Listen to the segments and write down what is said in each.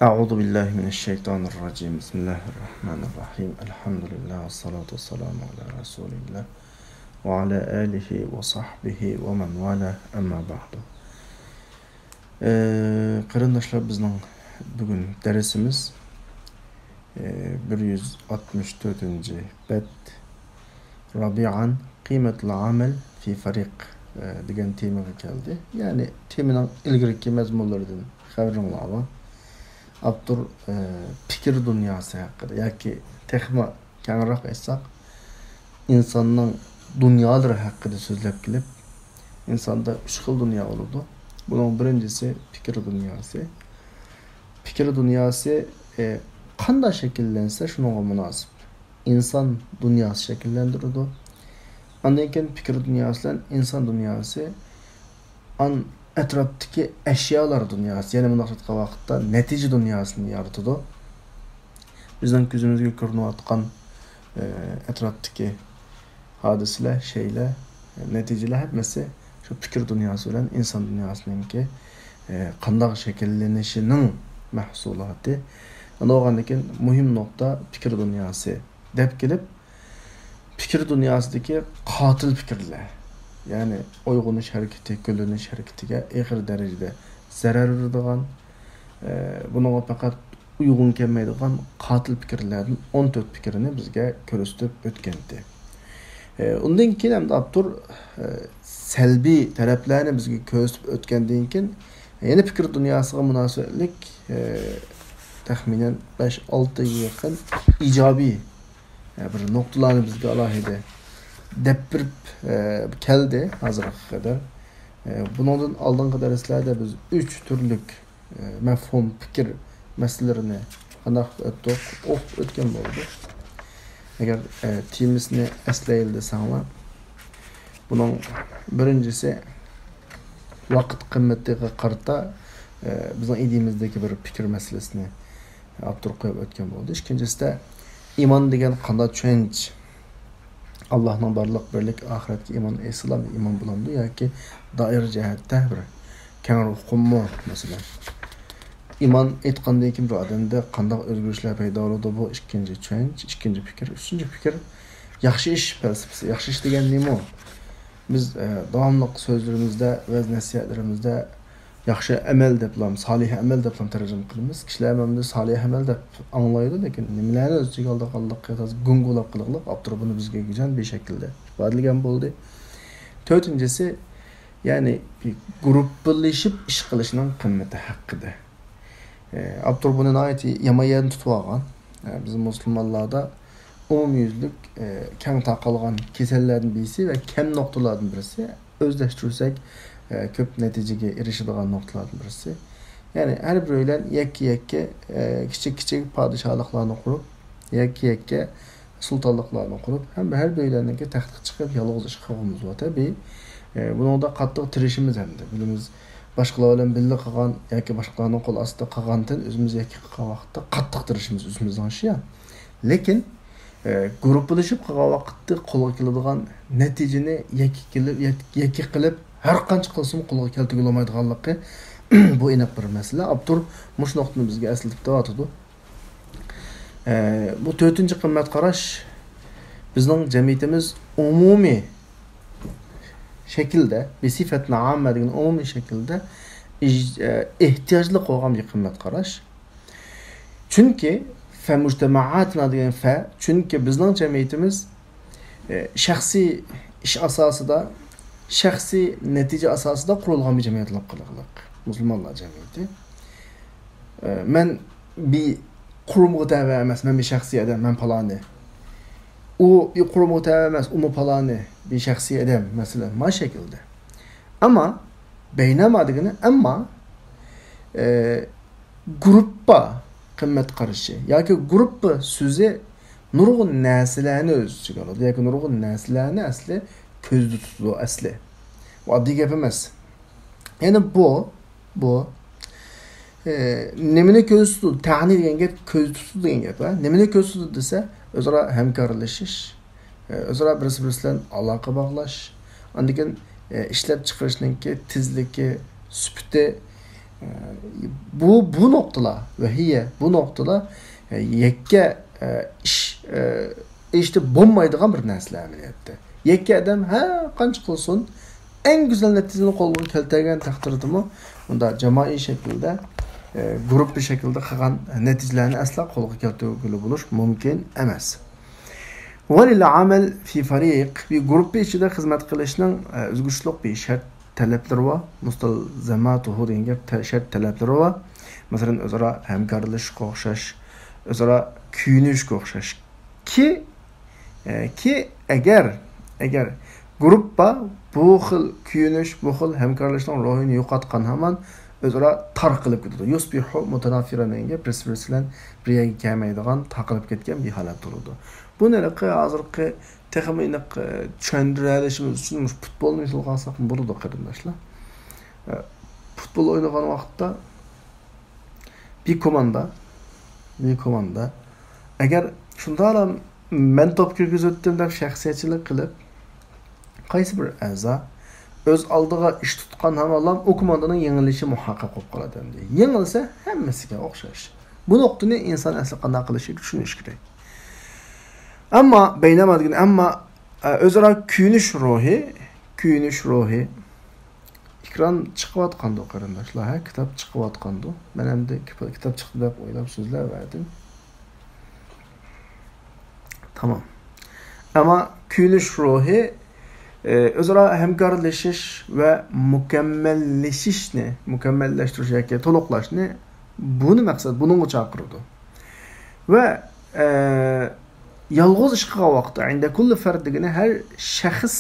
Euzu billahi mineşşeytanirracim. Bismillahirrahmanirrahim. Elhamdülillah ve salatu vesselamu ala Resulillah ve ala alihi ve sahbihi ve men vala amma ba'du. Qarindoshlar, bizning bugun dersimiz 164-bet Rabi'an qiymatul amel fi fariq degan temaga keldi. Ya'ni temaning ilgirki mazmunlaridan xabaringiz bor. Abdur fikir dünyası hakkında yoki texma kengroq aytsak insonning dunyolari haqida so'zlab kelib, insonda 3 xil dunyo bo'ladi. Buning birinchisi fikr dunyosi. Fikr dunyosi qanday shakllansa shunga munosib inson dunyosi shakllantiradi. Ondan keyin fikr dunyosi bilan inson dunyosi etrafdaki eşyalar dünyası, yani münasebet vakitte netice dünyasını yaratdı. Bizden gözümüzge görünüp atkan etraftaki hadiseler, şeyler, neticeler hepsi şu fikir dünyası ile insan dünyasının ki qandaq şekillenişinin mahsulatı. Ondan mühim nokta fikir dünyası dep gelip fikir dünyasındaki katil fikirler. Yani uyg'unish hareketi, gülünüş hareketiga ağır derecede zarar veradigan, bununla fakat uygun kelmaydigan katil fikirlerden 14 fikirini bizge ko'rsatib o'tgandi. Undan keyin ham Abdur salbiy taraflarni bizga ko'rsatib o'tgandan keyin yana fikr dunyosiga munosabatlik taxminan 5-6 yaqin ijobiy bir noktalarni bizga alohida depirip keldi hazırlık kadar. Bunun aldığın derslerde biz 3 türlük mefhum, fikir meselelerini ötken oldu. Eğer temisini esleyildi sana, bunun birincisi vakit kıymetiyle karta bizim idimizdeki bir fikir meselesini Abdurkoyup ötken oldu. İkincisi de iman degen qanday tushunch, Allah'ın barlıq birlik ahiretki iman, İslam iman bulandı ya ki dair cihette bir kenar hukumu mesela. İman etkandan kim bir adamda qandaq özgürlükler payda oldu, bu ikinci tushunch, ikinci fikir, üçüncü fikir yaxshi ish felsefesi. Yaxshi ish degan nima o? Biz davamlı sözlerimizde ve nasihatlerimizde yaxshi amel deb bilan, salih amel deb bilan tarjima qilamiz. Kishilar hamda salih amel deb anglaydi, lekin nimalarni o'z ichiga olganligini gungulab qiliqlab Abdur bunu bizga güzel bir şekilde ifodalagan bo'ldi. To'rtinchisi, yani bir gruplashib ish qilishning qimmati haqida. Abdur buni nihoyatda yamayan tutib olgan. Bizim Müslümanlarda umumyüzlük keng tarqalgan kasallardan birisi ve kem noktalardan birisi. Özleştirirsek köp neticeye erişidigan noktalardan birisi. Yani her bir öyle yakki küçük padişahlıklarını kurup, yakki sultanlıklarını kurup, hem her bir öylendeki taxtga çıkıp yalğız iş qilganimiz var tabii. Bunun da qattiq tirishimiz hem de. Bilimiz başqalar bilan birlik qilgan yoki boshqalarning qo'l ostida qilgandan o'zimiz yakki qilgan vaqtda qattiq tirishimiz o'zimizdan shu ya. Lekin guruhlashib qilgan vaqtda qo'lga keladigan natijani yakki qilib har qancha qilsam qo'lga keltirib olmaydiganligi bu aniq bir masala. Abdur mush nuqtani bizga eslatib ta'tidi. Bu 4-chi qimmat qarash bizning jamiyatimiz umumiy şekilde, bir sifatna amma degan umumiy şekilde ehtiyojli qo'ygan bir qimmat qarash. Chunki fa mujtamaatna degan fa, chunki bizning jamiyatimiz shaxsiy ish asosida, shaxsiy natija asosida qurilgan bir jamiyatlar qiliqliq. Musulmonlar jamiyati. Men bir qurumga tabi emas, men bir shaxsiy adam, men palani. O bir qurumga tabi emas, u palani bir shaxsiy adam mesela ma şekilde. Ama beynama degani amma gruppa qimmat qarashi yoki gruppa so'zi nurg'un narsalarni o'z ichiga oladi yoki nurg'un narsalarni asli ko'zda tutadi asli. Bu oddiy gap emas. Yani bu nimani ko'z tutadi? Ta'ni degan gap ko'z tutadi degan gap. Nimani ko'z tutadi desa, o'zaro hamkorlashish, o'zaro birisi bilan aloqa bog'lash, ondan ishlab chiqarishninki tezligi, sifati Bu noktalar ve hiye bu noktalar yekke işte bombaydigan bir narsa amaliyotda. Yekke adam qancha qilsin en güzel neticeni qo'lga keltirgan taqdirdami unda jamoiy shaklda guruh bir şekilde qilgan natijalarni asla qo'lga keltirguli bo'lish mumkin emas. Amel fi fariq bir guruh ichida xizmat qilishning o'zguchliq bir shart talablari va mustalzamatuhu degan gap shart talablari va masalan o'zaro hamkorlashishga o'xshash, o'zaro kuyinishga o'xshash ki agar gruppa bu xil kuyinish, bu xil hamkorlashning ruhini yo'qotgan hamon o'zaro tarqilib ketadi. Yusbihu mutanafiran degan bir bilan bir yerga kelmaydigan, taqilib ketgan bir holat turadi. Bu nariqi hozirgi texnik tushuntirishimiz uchun futbolni misol qilsak bo'ladi qarindoshlar. Futbol o'ynagan vaqtda bir komanda agar shunday men top kirgizdim deb shaxsiyatchilik qilib qaysi bir a'zo o'z oldiga ish tutgan hamon o komandaning yengilishi muhaqqaq bo'lib qoladi endi. Yengilsa hammasiga o'xshash. Bu nuqtani inson asli qanday qilishi tushunish kerak. Ammo o'zaro kuyinish ruhi ekran chiqayotganda qarindoshlar, kitob chiqayotganda men endi kitob chiqdi deb o'ylab so'zlaverdim. Tamam. Ama kuyinish ruhi o'zaro hamkorlashish va mukammallashtirish yoki to'liqlashni buni maqsad buning chaqirdi. Va yolg'iz ish qilgan vaqtda, inda kulli fard degani har shaxs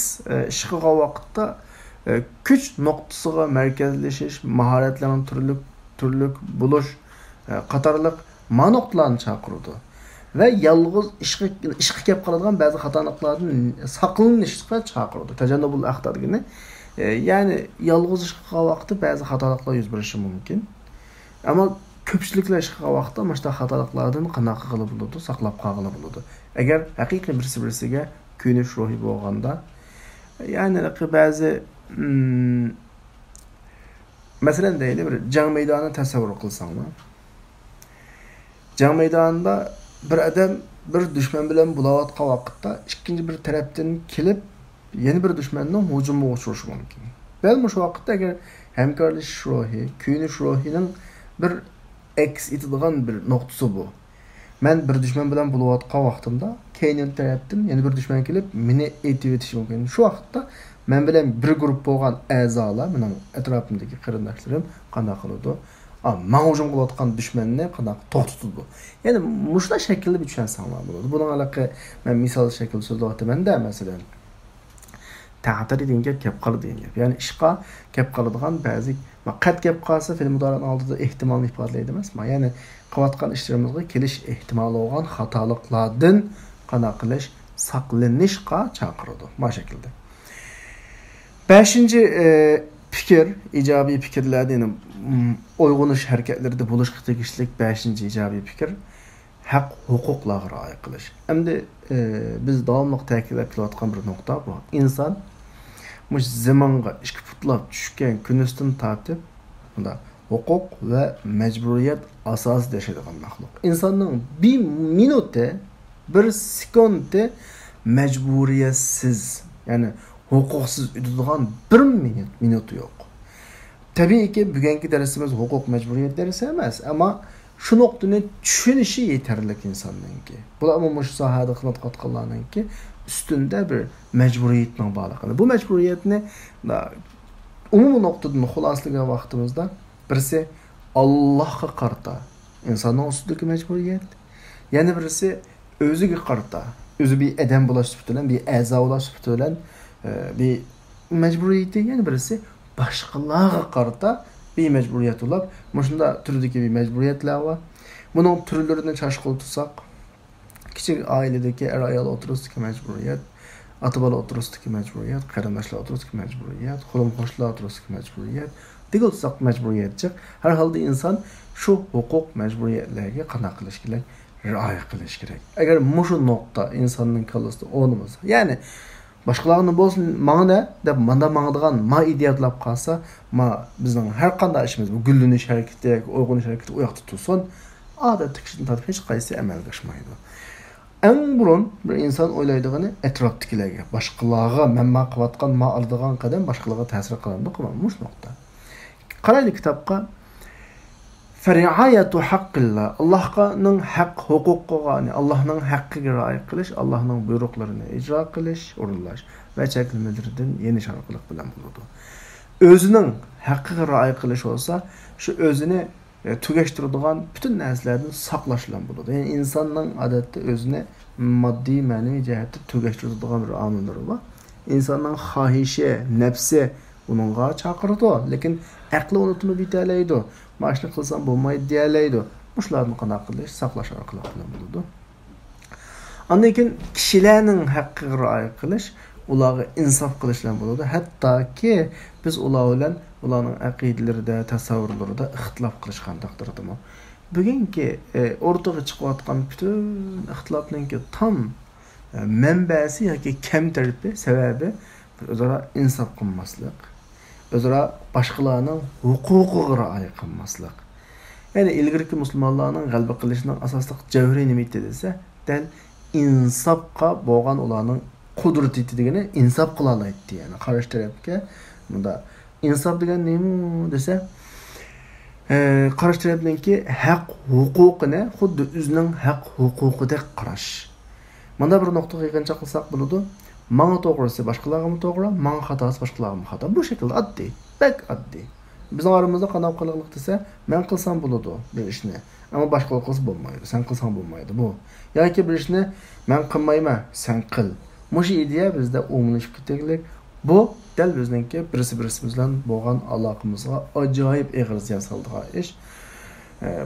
ish qilgan vaqtda kuch nuqtasiga markazlashish, mahoratlarning turli bo'lish qatorliq ma'nolarni chaqirdi. Ve yalğız ishga kelib qoladigan ba'zi xatoliklardan saqlanishga chaqirdi. Tajannubul axtar degani, ya'ni yalğız ish qilgan vaqtda ba'zi xatoliklar yuz berishi mumkin. Ammo ko'pchiliklar ish qilgan vaqtda mana shu xatoliklardan qanaqa qilib bo'ladi, saqlab qolg'ili bo'ladi. Agar haqiqiy birisi-birisiga kuyinish ruhi bo'lganda, ya'ni ba'zi masalan deylik bir jang maydonini tasavvur qilsanglar. Jang maydonida bir adam bir düşman bilan bulayotgan vaqtda ikkinchi bir tarafdan kelib yeni bir düşmanning hujumiga uchrashi mumkin. Belki shu vaqtda agar hamkorlashish ruhi, kuyinish ruhining bir aks etadigan bir nuqtasi bu. Men bir düşman bilan bulayotgan vaqtimda keyin tarafdan yeni bir düşman kelib meni etib etishi mumkin. Shu vaqtda men bilan bir guruh bo'lgan a'zolar, mening atrofimdagi qarindoshlarim qanday qiladi? Men hujum qilayotgan dushmanni qanday to'xtatadi? Ya'ni mushla shaklda bir tushunsanlar bo'ladi. Buning aloqa men misol shaklda so'zlayapman-da, masalan, ta'tir degan gap kelib qoldi degan gap. Ya'ni ishqa kelib qoladigan ba'zi qat kelib qolsa film mudoraning oldida ehtimolni ifodalaydi emasmi? Ya'ni qilayotgan ishlarimizga kelish ehtimoli bo'lgan xatoliklardan qanday qilish, saqlanishga chaqiradi. Bu shaklda. 5-chi fikir, ijobiy fikrlar dedim. Uyg'unish harakatlarida bo'lishga tegishli 5-chi ijobiy fikr haq huquqlarga rioya qilish. Endi biz davomli ta'kidlab kelayotgan bir nuqta bu. Inson mush zamonga ishki putlab tushgan kunusdan tortib bunda huquq va majburiyat asosida yashaydigan maxluq. Insonning bir minutda, bir sekundda majburiyatsiz, ya'ni huquqsiz o'tadigan bir minut yo'q. Tabii ki bugungi darsimiz huquq majburiyat darsi emas, ammo shu nuqtani tushunishi yetarli insonningki. Bular umumiy sohada xizmat qilganlarningki ustunda bir majburiyatning borligini. Bu majburiyatni umumiy nuqtadan xuloslagan vaqtimizda birisi Allohga qarata insonning ustidagi majburiyat, yana birisi o'ziga qarata, o'zi bir odam bo'lish bilan, bir a'zo bo'lish bilan bir majburiyat, yana birisi başqalarga qarata bir mecburiyet olab, şunda türdeki bir mecburiyetler var. Bunun türlerini çaşqıl tutsak, kichik ailedeki ayol oturusdagi mecburiyet, ata-bola oturusdagi mecburiyet, qarindoshlar oturusdagi mecburiyet, qo'lim-qo'shnilar oturusdagi mecburiyet, degan tutsak mecburiyetchiq. Har holda inson shu huquq mecburiyetlarga qanday qilish kerak, rioya qilish kerak. Agar shu nuqta insonning kallasida o'rnamasa, ya'ni Boshqalarni bo'lsin, menga ne deb menda mangdigan ma ideyatlab qolsa, ma bizning har qanday ishimiz bu gullanish harakati, uyg'onish harakati u yoqda tursin, odatda kishining tarafı hech qaysi amalga oshmaydi. Eng burun bir inson o'ylaydigani atrofdagilarga, boshqalarga menma qilayotgan, ma oladigan qadam boshqalarga ta'sir qiladi, qilmaydi shu nuqta. Qaraylik kitobga. Fari'ayatu haqqillah. Allohning haq huquqiga, Allohning haqqiga rioya qilish, Allohning buyruqlarini ijro qilish, o'rinlash va cheklamalardan yenish orqali bilan bo'ladi. O'zining haqqiga rioya qilish bo'lsa, shu o'zini tugashtiradigan butun narsalardan saqlash bilan bo'ladi. Ya'ni insonning odatda o'zini moddiy, ma'naviy jihatda tugashtiradigan bir omillari bor. Insonning xohishi, nafsi uningga chaqiradi, lekin aqli unutib bitalaydi. Mashni qilsam bo'lmaydi deyalaydi. Bularni qanday qilish, saqlash orqali bo'ladi. Ondan keyin kishilarning haqqiga rioya qilish, ularga insof qilish bilan bo'ladi. Hattoki biz ular bilan ularning aqidalarida, tasavvurlarida ixtilof qilishgan taqdirdami. Bugungi o'rtaga chiqayotgan butun ixtilofning tam manbasi yoki kam tarafi sababi o'zaro insof qilmaslik. O'zaro boshqalarning huquqiga rioya qilmaslik. Ya'ni ilgirki musulmonlarning g'alaba qilishining asosli javriy nima edi desa, dal insofga bo'lgan ularning qudrati degani insof qila oladi, ya'ni qarash tarafga bunda insof degan nima desa, qarash tarafninki haq huquqini xuddi o'zining haq huquqidek qarash. Mana bir nuqtaga yig'incha qilsak bo'ladi. Manga to'g'risi boshqalarga to'g'ri, manga xatosi boshqalarga xato. Bu shaklda oddiy, bak oddiy. Bizning oramizda qanday qiliqlik desa, men qilsam bo'ladi bir ishni, ammo boshqalar qilsa bo'lmaydi. Sen qilsang bo'lmaydi bu. Yoki bir ishni men qilmayman, sen qil. Mush ideya bizda umumlashib ketganlik. Bu dal bizningki birisi bilan bo'lgan aloqamizga ajoyib eg'ir ziyon soldigan ish.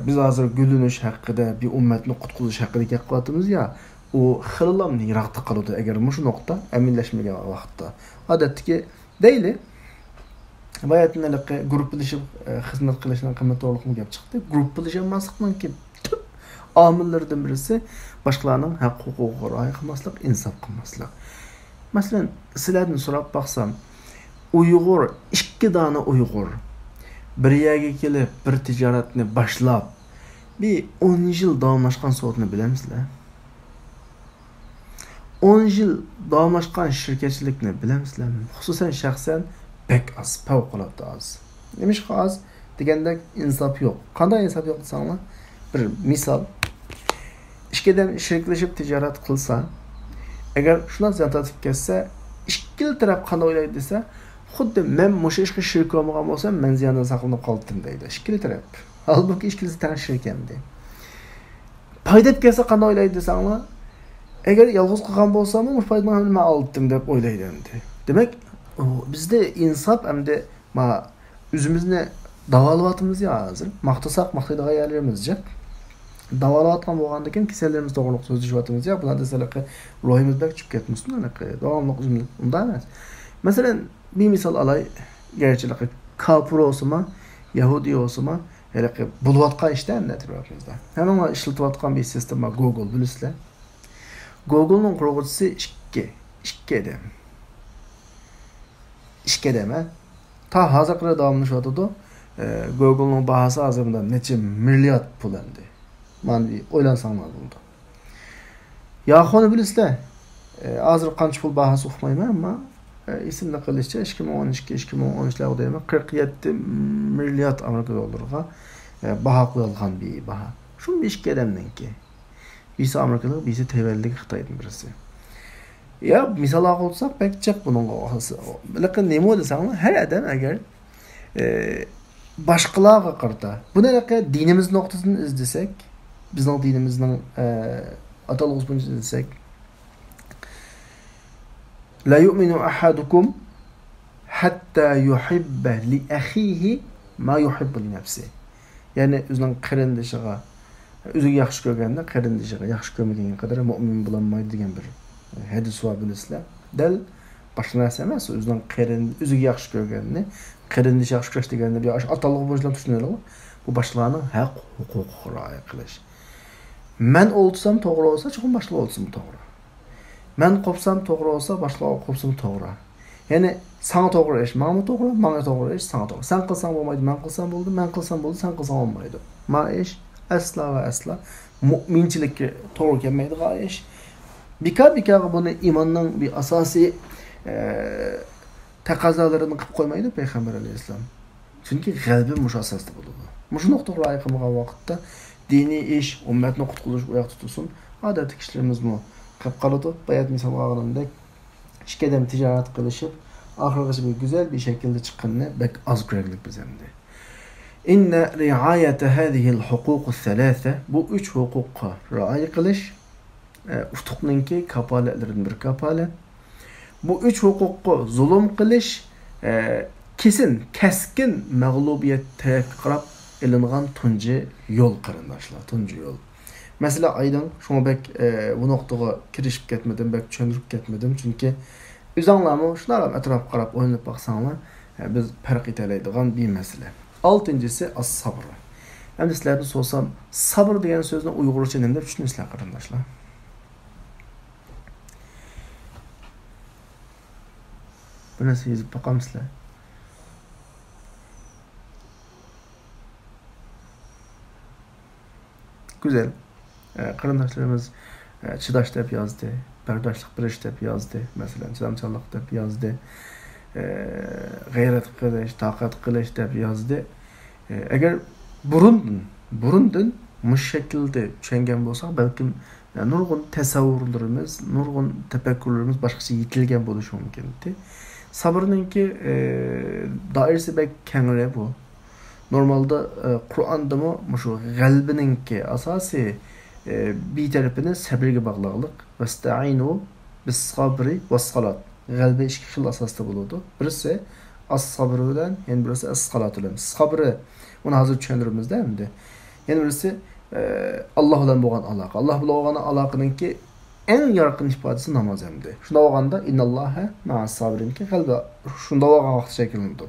Biz hozir gullanish haqida, bir ummatni qutqizish haqida gap qilyapmiz ya. O xillamni yiroqda qoladi agar shu nuqta aminlashmagan vaqtda. Odatdagi deyli bayatnaliqqa guruhlashib xizmat qilishning qimmatliligini gap chiqdi. Guruhlashmaslikning tub omillaridan birisi boshqalarning haq huquqiga rioya qilmaslik, insof qilmaslik. Masalan, sizlardan so'rab baqsam, Uyg'ur, 2 dona Uyg'ur bir yerga kelib, bir tijoratni boshlab, bir 10 yil davomlashgan so'tni bilamsizlar? 10 yil davomlashgan shirkatchilikni bilamsizlarmi? Xususan shaxsan bek az, favqulodda az. Nima az deganda insof yo'q. Qanday insof yo'q desanglar? Bir misol. Ishkidan sheriklashib tijorat qilsa, agar shunday ziyon tortib ketsa, ikki taraf qanday o'ylaydi desa, xuddi men mushu ishga sherik olmagan bo'lsam, men ziyondan saqlanib qoldim deydi. Ikki taraf. Halbuki ikkisi teng sherik endi. Foyda kelsa qanday o'ylaydi desanglar, agar yolg'iz qolgan bo'lsam, bu foydani men oldim deb o'ylaydi endi. Demak, bizda insof hamda o'zimizni davolayapmiz ya hozir. Maqtasak maqtaydigan yerlarimiz jiq. Davolayotgan bo'lgandan keyin kasallarimiz to'g'riliq so'zlashyapmiz ya. Bular desalar, ro'yimiz bak tushib ketmoqsin, davomli o'zimiz unday emas. Masalan, bir misol olay, gerçekten kafir olsama, Yahudi olsama, yani bulvatkan işten nedir bakımızda? Hemen işletivatkan bir sistem var, Google bilirsizler. Google'un kurgucusu işki edem. İşki edeme. Ta hazır kadar devamlı şu adı Google'un bahası azımda neçe milyar pul endi. Man bir oylansanlar bunda. Yaxonu bilirsizler. Hazır qancha pul bahası uqmayman ama isimli qilishcha 2012-2013'larda demak 47 milliard Amerika dollariga baho qo'yilgan bir baho. Shu bir ishki odamniki. Birisi Amerikalik, birisi Tayvanlik Xitoyning birisi. Ya misol olsak bakchaq buningga bahasi. Lekin nima desanglar, har odam agar boshqalarga qarata buni dinimiz nuqtasidan izlasak, bizning dinimizning atalg'us bo'yicha izlasak, la yu'minu ahadukum hatta yuhibba li akhihi ma yuhibbu li nafsihi. Ya'ni o'zining qarindoshiga, o'ziga yaxshi ko'rganda qarindoshiga yaxshi ko'rmagan qadar mu'min bo'lolmaydi degan bir hadis var bilasizlar. Dal boshqa narsa emas, o'ziga yaxshi ko'rganini, qarindoshi yaxshi ko'rish deganda bir atalg'u bo'yicha tushuniladi. Bu boshqalarning haq huquqiga rioya qilish. Men olsam to'g'ri bo'lsa, cho'qim boshqa olsin to'g'ri. Men qopsam to'g'ri bo'lsa, boshqalarga qopsam to'g'ri. Ya'ni sana to'g'ri ish, menga to'g'ri, menga to'g'ri ish, sana to'g'ri. Sen qilsang bo'lmaydi, men qilsam bo'ldi, men qilsam bo'ldi, sen qilsang bo'lmaydi. Ma ish asla va asla mu'minchilikka to'g'ri kelmaydigan ish. Bika buni imonning bir asosiy taqozolarini qilib qo'ymaydi payg'ambar alayhissalom. Chunki g'albi mush asosda bo'ladi. Mush nuqta to'g'ri qilmagan vaqtda diniy ish, ummatni qutqarish oyoq tutilsin. Odatda kishilarimiz bu qilib qoladi. Bayat misol olgandek ikkidan tijorat qilishib, oxirigacha bir güzel bir şekilde chiqqanni bek az ko'raylik biz endi. Inna riayata hadhihi al-huquq ath-thalatha, bu 3 huquqqa rioya qilish utuqninki kapolatlaridan bir kapolat. Bu 3 huquqqa zulm qilish keskin mag'lubiyat tarafga qarab ilingan tunji yo'l qarindoshlar, tunji yo'l. Mesela aydan şuna bek bu noktaga kirişip ketmedim, bek çöndürüp ketmedim. Çünkü üzanlarımı şunlarla etraf qarab oynayıp baksanlar biz fark eteleydiğen bir mesele. Altıncısı as-sabr. Hem sizlerden sorsam sabır degan sözünü Uygurca ne deb tushunasizlar qarindoshlar? Bu narsa yozib bakamsizlar. Güzel. Qarindoshlarimiz chidash deb yozdi, bardoshlik bilish deb yozdi, masalan, chidamchanlik deb yozdi, g'ayrat qilish, toqat qilish deb yozdi. Agar burundan mush shaklda tushungan bo'lsak, balkim nurg'un tasavvurlarimiz, nurg'un tafakkurlarimiz boshqacha yetilgan bo'lishi mumkin edi. Sabrninki doirasi bek kengroq bu. Normalda Qur'onda shu g'albininki asosiy bir tarafini sabrga bog'liqlik. Vasta'inu bis-sabri was-salat. G'albi ikki xil asosda bo'ladi. Birisi as-sabr bilan, yana birisi as-salat bilan. Sabri uni hozir tushuntiramizda endi. Yana birisi Alloh bilan bo'lgan aloqa. Alloh bilan bo'lgan aloqaninki eng yorqin ifodasi namoz endi. Shunda bo'lganda innalloha ma'as-sabirinki qalbi shunda bo'lgan vaqt shakllanadi.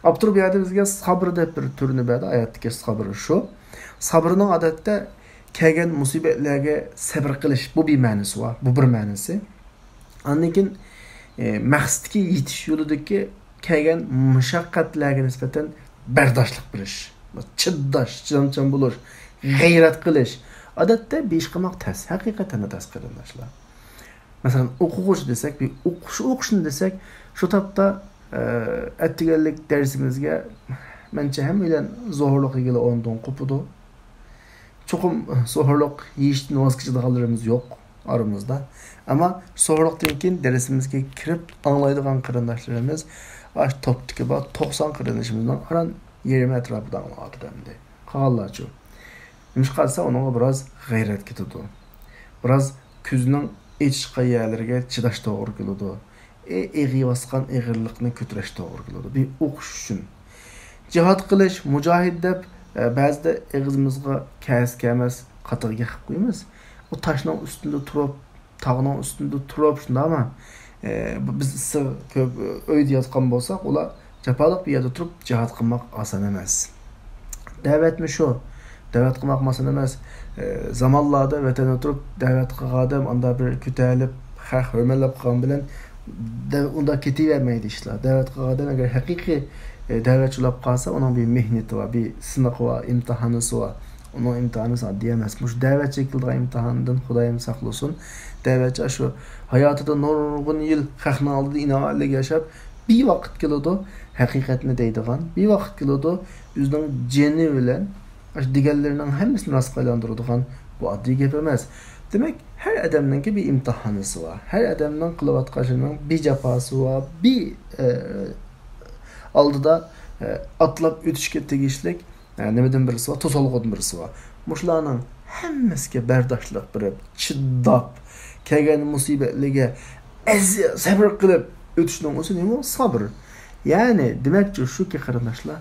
Abdur bir yerde bizge sabır deb bir türünü berdi. Ayattaki sabır şu. Sabrının adette kelgen musibetlerge sabır qilish bu bir ma'nosi var. Bu bir ma'nosi. Anlekin maqsadga yetish yo'lidagi kelgen mushaqqatlarga nisbatan bardoshlik bilish, chiddash, chidamchan bo'lish, g'ayrat qilish. Odatda besh qilmoq tas, haqiqatan tas qarindoshlar. Masalan, o'quvchi desak, bir o'qishni desak, shu topda ettigellik dersimizge bence hem öyle zorluk ilgili ondan kopudu. Çokum zorluk yiyişten vazgeçidiğalarımız yok aramızda. Ama zorluk denken dersimizge kirip anlaydıgan qarindoshlarimiz aş topdaki bak 90 qarindoshimizdan aran 20 etrafıdan anladı demdi. Qağallarçı. Nimiş qalsa onunla biraz g'ayrat ketidi. Biraz kuzning iç qayyalarga chidash to'g'ri keladi. Eğri basqan eğirlikni ko'tarish to'g'ri keladi. Bir o'qish uchun jihad qilish, mujahid deb ba'zida eg'izimizga kas qatig'iga qilib qo'yamiz. O toshning ustida turib, tog'ning ustida turib shundami? Biz ko'p uyda yotgan bo'lsak, ular jafoliq bir yerda turib jihad qilmoq oson emas. Da'vatmi shu? Da'vat qilmoq oson emas. Zamonlarda vatanga turib da'vat qilgan odam unda bir ko'tarilib, xalq hurmatlab qolgan bilan unda ketivermeydi işler. Davet qilgan agar haqiqiy da'vatchilab qolsa, onun bir mehnati var, bir sınavı var, imtihanısı var. Onun imtihanı oddiy emas. Mush da'vatchi qilgan imtihondan Xudoyim saqlasin. Da'vatchi shu hayotida nurg'un yil xalqning oldida inoatli yashab, bir vaqt keladi haqiqatni deydigan, bir vaqt keladi o'zining jeni bilan deganlarining hammasini rostga aylantiradigan bu oddiy gap emas. Demek her adamın bir imtihanısı var. Her adamın kılıvatkaşının bir cefası var. Bir aldıda atlap ötüşke tegişlik nemeden birisi var. Tosalıqın birisi var. Muşlarının hemmesiga bardoshlik berib, chiddab, kelgan musibetliga sabr qilib o'tishning o'zi nima? Sabr. Ya'ni demakchi shuki qarindoshlar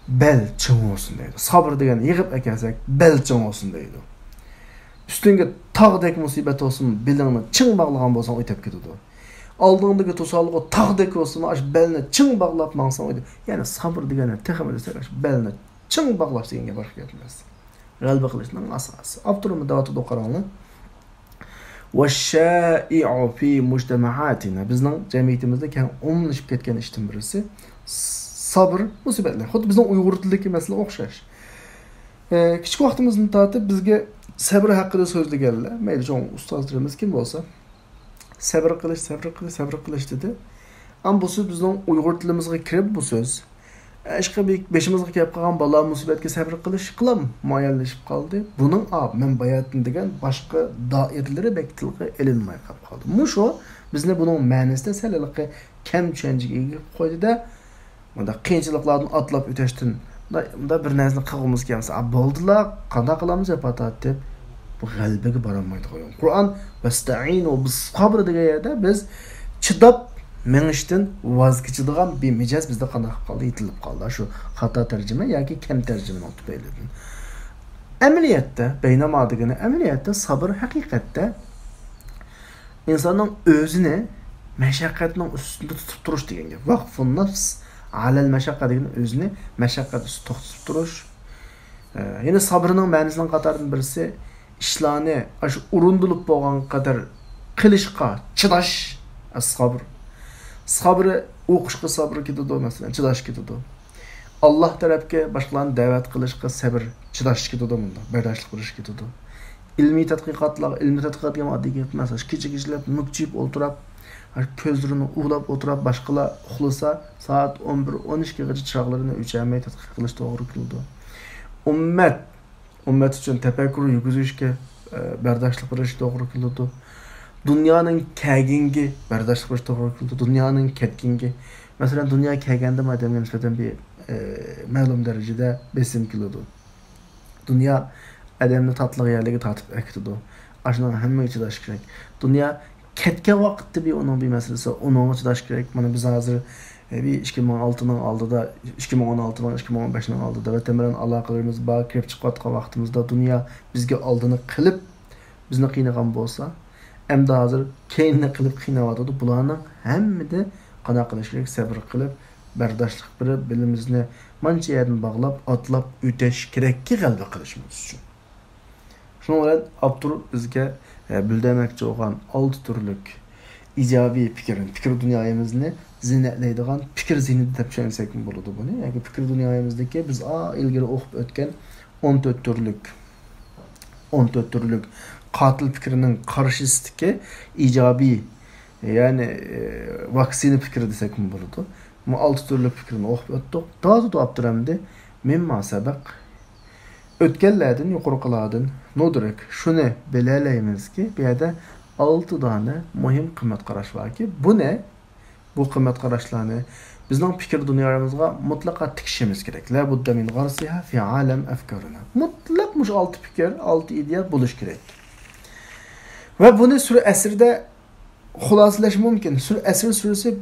bel ching olsun deydi. Sabr degan yig'ib ekansak, bel ching olsun deydi. Üstünge tağdek musibet olsun, belini çın bağlagan bolsan o'tib ketadi. Aldığındaki tosalığı tağdek olsun, aş belini çın bağlap mansan o'tib. Yani sabır degani texim desek, aş belini çın bağlash deganga farq etmez. G'alba qilishning asosi. Abdurrahman Davotov Qaronni ve şai'u fi mujtemahatina. Bizning cemiyetimizde keng umumlashib ketgan ishdan birisi sabr musibatlar. Xuddi bizning Uyg'ur tilidagi masala o'xshash. Kichik vaqtimizni tortib bizga sabr haqida so'zlaganlar, mayli cho'ng ustozlarimiz kim bo'lsa, sabr qilish dedi. Am bu so'z bizning Uyg'ur tilimizga kirib bu so'z ishqa beshimizga kelib qolgan balo musibatga sabr qilam muayyanlashib qoldi. Buning men bayatin degan boshqa doiralari bektilga ilinmay qoldi. Musho bizni buning ma'nosida salaliqi kam tushunchaga ega qo'ydida, bunda qiyinchiliklardan atlab o'tishdan bunda bir narsani qilg'imiz kelsa, bo'ldilar, qanday qilamiz deb bu g'albaga borolmaydi qo'ying. Qur'on vasta'inu bis-sabr degan yerda biz chidab mengishdan voz kechadigan bir mijoz bizda qanday qoldi, yetilib qoldi. Shu xato tarjima yoki kam tarjima tufaylidan. Amaliyotda, baynama degani amaliyotda sabr haqiqatda insonning o'zini mashaqqatning ustida tutib turish degan gap. Vaqfun nafs alal mashaqqa degan o'zini mashaqqat ustida tutib turish. Yine sabrning ma'nosining qatoridan birisi ishlarni shu urundilib bo'lgan qadar qilishga chidash, as-sabr. Sabrı o'qishga sabr ketadi, masalan, chidash ketadi. Alloh tarafga boshqalarni da'vat qilishga sabr, chidash ketadi bunda, bardashlik qilish ketadi. Ilmiy tadqiqotga oddiy emas, kecha-kechalab mukchib o'tirib, ko'zlarini uğlab o'tirib, boshqalar uxlasa, soat 11-12 gacha chiroqlarini o'chirmay tadqiq qilish to'g'ri keldi. Ummat uchun tafakkur yurgizishga bardashlik qilish to'g'ri keldi. Dünyanın kəgingi bərdaşlıq qilish to'g'ri keldi. Dünyanın ketgingi. Masalan, dünya kəgəndə madəmə nisbətən bir ma'lum dərəcədə besim keldi. Dünya adamni tatlıq yerlərə tatib əkdi. Aşının hamma chidash kerak. Dünya ketgan vaqtda bir onun bir masalasi, onun chidash kerak. Mana biz hozir bir 2006'nın aldıda, 2016'nın, 2015'nin aldıda və təmələn aloqalarımız bor, kirib chiqayotgan vaqtimizda dünya bizga oldini qilib bizni qiynagan bo'lsa, endi hozir keyinni qilib qiynayotdi. Bularning hammada qana qilish kerak, sabr qilib, bardashlik qilib, bilimizni mancha yerdan bog'lab, atlab o'tish kerakki g'alaba qilishimiz uchun. Shuning bilan Abdur bizga bildirmoqchi bo'lgan 6 turlik ijobiy fikr dunyomizni zinatlaydigan fikr zihnida deb tushunsak bo'ladi buni. Ya'ni fikr dunyomizdagi biz ilgari o'qib o'tgan 14 turlik qatil fikrinin qarşısındaki ijobiy, yani vaksini fikri desek mi bo'ladi. Bu 6 turli fikrini o'qib o'tdik. To'g'ri Abduramdi mimma sabaq o'tganlardan yuqoriqilardan nodrak shuni bilalaymiz-ki, bu yerda 6 dona muhim qimmat qarash borki, bu ne? Bu qimmat qarashlarni bizning fikr dunyomizga mutlaqo tikishimiz kerak. La budda min gharsiha fi alam afkarina. Mutlaq mush 6 fikr, 6 ideya bo'lish kerak. Ve bunu Sure Esr'de xulasalash mumkin. Sure Esr suresi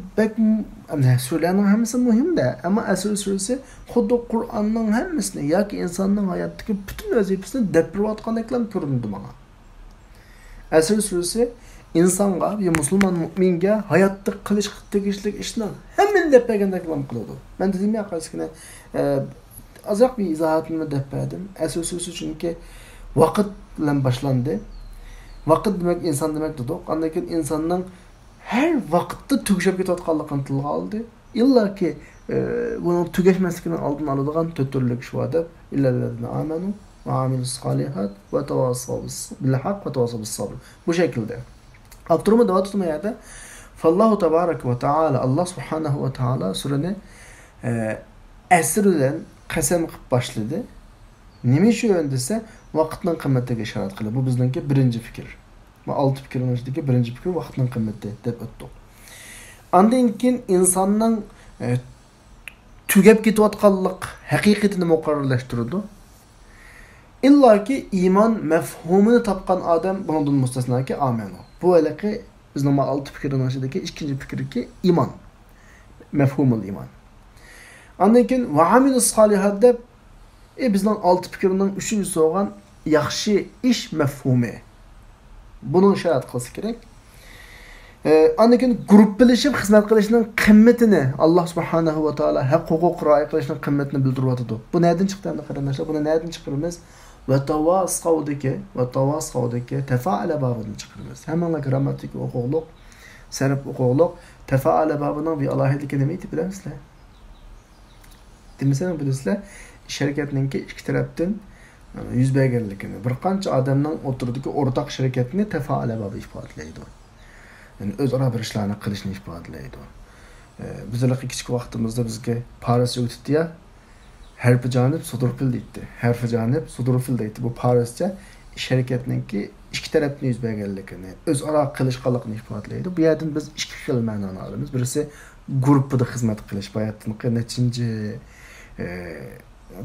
surelerin hepsi muhim de, ama Esr suresi xuddi Qur'onning hammasini yoki insonning hayotdagi bütün vazifasini depirayotgandek ko'rindi menga. Esr suresi insonga, bir musulmon mu'minga hayotda qilish tegishli ishni hammani deb bergandek qiladi. Men dedim ya qaysini azroq bir izohatni deb berdim. Esr suresi chunki vaqt bilan boshlandi. Vaqt demek insan demek dedik. Andakin insanın her vakitte tugashib ketayotganligini tilga oldi. İlla ki bunun tugaşmasligini oldini oladigan to'rtlik shu adab illallazina amanu va amilus solihat va tavasaw bil haqq va tavasaw bis sabr. Bu şekilde. Abdurrahman davat etmeyede Fallahu tebarek ve taala Allah subhanahu ve taala sureni esrden qasam qilib boshladi. Nima shu yondasa vaqtning qimmatiga ishorat qiladi. Bu bizningki birinchi fikr. Va 6 fikrin içindeki birinchi fikr vaqtning qimmati deb o'tdik. Ondan keyin insonning tugab ketayotganlik haqiqatini muqarrarlashtirdi. İllaki iman mefhumunu topgan odam bundan mustasno ki amanu. Bu alaqi bizning 6 fikrin içindeki ikinci fikr ki iman. Mefhumul iman. Ondan keyin va amilus solihat deb bizning 6 fikrining 3-inchisi bo'lgan yaxshi ish mafhumi. Bunun şarat qilsa kerak. Anikin guruhlaşib xizmat qilishning qimmatini Alloh subhanahu va taolo haq huquq rioya qilishning qimmatini bildiryapti. Bu nereden chiqdi endi qarindoshlar? Buni nereden chiqiramiz? ve tavasqavdaki tefaale babını çıkarırız. Hemen gramatik okuqluq, sərf okuqluq, tefaale babının bir alahidliki demeydi bilemizler. Demisene bilisizler, iş hareketininki iki taraftan yüz bergerlikini, bir qancha adamның oturdaki ortak şirketini tefaale babı ifadeleydi. Yani özara bir işlerini qilishni ifadeleydi. Bizler kichik vaqtimizda bizga Parisga o'tdi ya, harfi janib sudurfil deydi. Harfi janib sudurfil deydi. Bu Parischa ish hareketininki ikki tarafni yuz berganligini, o'zaro qilishqanlikni ifodalaydi. Bu yerdan biz ikki xil ma'noni olamiz. Birisi guruhda xizmat qilish, bayatdan nechinchi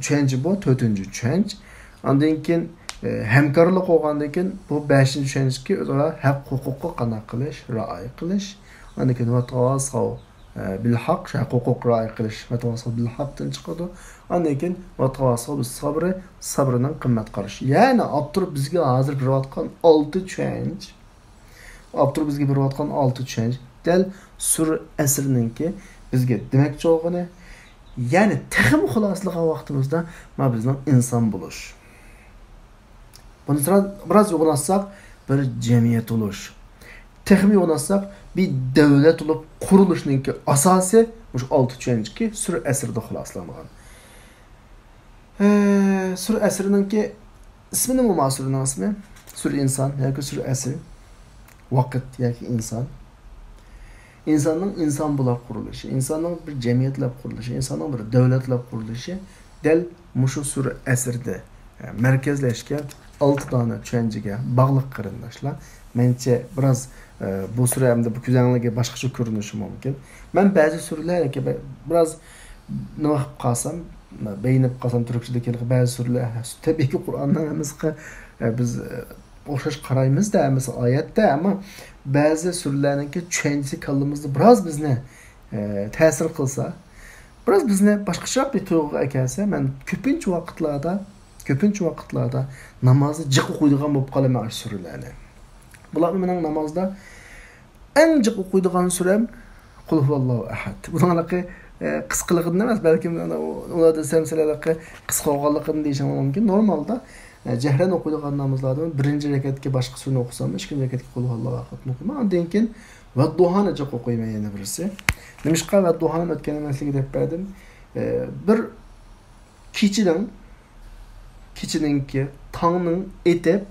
tushunchi bu, 4-chi tushunch. Ondan keyin hamkorlik bo'lgandan keyin bu 5-chi tushunchki o'zaro haq huquqqa qanday qilish, rioya qilish. Ondan keyin vatavasav bil haq, huquq rioya qilish, vatavasav bil haqdan chiqadi. Ondan keyin vatavasav bis sabri, sabrining qimmat qarash. Ya'ni Abdur bizga hozir berayotgan 6 tushunch. Abdur bizga berayotgan 6 tushunch. Dal sur asrninki bizga demakchi bo'lgani, ya'ni texim xuloslagan vaqtimizda ma bizning inson bo'lish. Bunu biraz yo'qolsak bir jamiyat bo'lish. Texim yo'qolsak bir davlat bo'lib qurilishninki asosi mush 6 tushunchki sur asrda xuloslangan. Sur asrninki ismi nima mas'ulning ismi? Sur inson yoki sur asr. Vaqt yoki inson. İnsanın insan bulab qurilishi, insonning bir jamiyatlab qurilishi, insonning bir davlatlab qurilishi del mushu sur asrda markazlashgan 6 dona tushunchaga bog'liq qarindoshlar. Mencha biraz bu sura hamda bu kuzanligiga boshqacha ko'rinishi mumkin. Men ba'zi suralarga biraz nima qilib qolsam, beynib qolsam turkchadagi ba'zi suralar tabiiyki Qur'ondan emasqa biz o'xshash qaraymiz-da, mesela oyatda, ammo ba'zi surlarninki tushunchasi kallamizda biraz bizni ta'sir qilsa, biraz bizni boshqacha bir tuyg'uga akelsa, men ko'pincha vaqtlarda namozni jiq o'qiydigan bo'lib qolaman shu surlarni. Bular mening namozda eng jiq o'qiydigan suram Qul huvallohu ahad. Bunaqaki qisqaligidan emas, balki ularda samsalarga qisqa bo'lganligini deyishim mumkin. Normalda Cehran o'qiydigan namozlardan birinchi rakatga boshqa surani o'qisam, ikkinchi rakatga Qul huvallohu ahadni o'qiyman. Undan keyin va duhoni jiq o'qiyman yana birisi. Nimishqa va duhoni o'tgan emasligi deb berdim. Bir kechininki tongning etib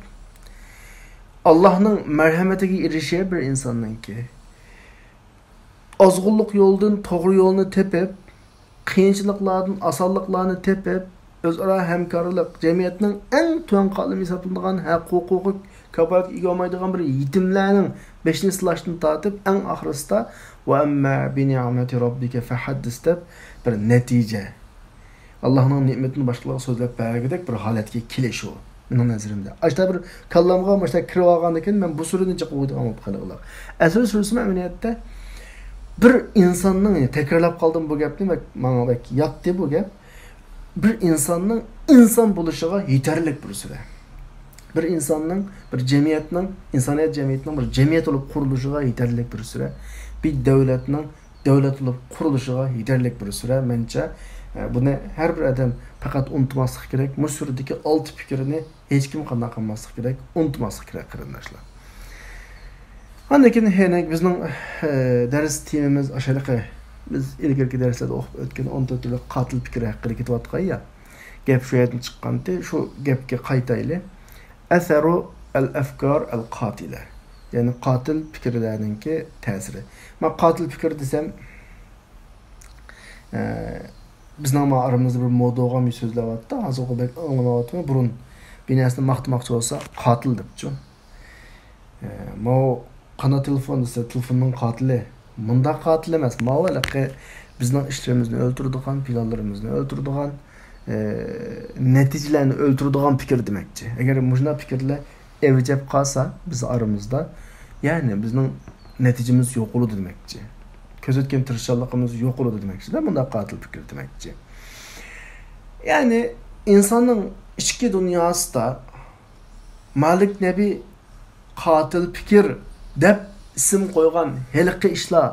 Allah'ның merhametiga erişen bir insonningki ozg'unlik yo'ldan to'g'ri yo'lni tepib, qiyinchiliklardan osonliklarni tepib, o'zaro hamkorlik jamiyatning eng to'ng qolimi hisoblanadigan huquqiy kafolatga ega olmaydigan bir yetimlarning beshini silashdan tortib, eng oxirisida va amma bi ni'mati robbika fahaddis deb bir natija. Allah'ның ne'matini boshqalarga so'zlab bergidek bir holatga kelish u. Mening nazarimda. Ashta bir kallamga mashta kirib olgandan keyin men bu surani chiqib o'ydigan bo'lib qoldim. Asl surasi ma'niyatda bir insonning takrorlab qoldim bu gapni va menga bak yotdi bu gap. Bir insonning inson bo'lishiga yetarlik bir sura. Bir insonning, bir jamiyatning, insoniyat jamiyatining bir jamiyat bo'lib qurilishiga yetarlik bir sura. Bir davlatning davlat bo'lib qurilishiga yetarlik bir sura. Mencha buni har bir odam faqat unutmaslik kerak. Bu suradagi 6 fikrini hech kim qanday qilmaslik kerak, unutmaslik kerak qarindoshlar. Ondan keyin henek bizning dars temamiz aşağıda biz ilgili derslarda o'qib o'tgan 14 yillik qatil fikri haqida ketayotgan ya. Gap shu yerdan chiqqanda shu gapga qaytayli. Asaru al-afkar al-qatila. Ya'ni qatil fikrlarninki ta'siri. Men qatil fikr desam bizning aramizda bir moda bo'lgan bir so'zlayapti. Hozir o'qib anglayapman. Burun binasini maqtamoqchi bo'lsa qatil debchi. Mo qana telefon desa telefonning qatili. Bunda qatil emas. Mavalaqa bizning ishlarimizni o'ltiradigan, planlarimizni o'ltiradigan, natijalarni o'ltiradigan fikr demakchi. Agar mujna fikrlar evjab qolsa biz aramizda, ya'ni bizning natijamiz yo'q bo'ladi demakchi. Ko'zatgan tirishchiligimiz yo'q bo'ladi demakchi. Bunda qatil fikr demakchi. Ya'ni insonning ichki dunyosida Malik Nabi qatil fikr deb ism qo'ygan heliqi ishlar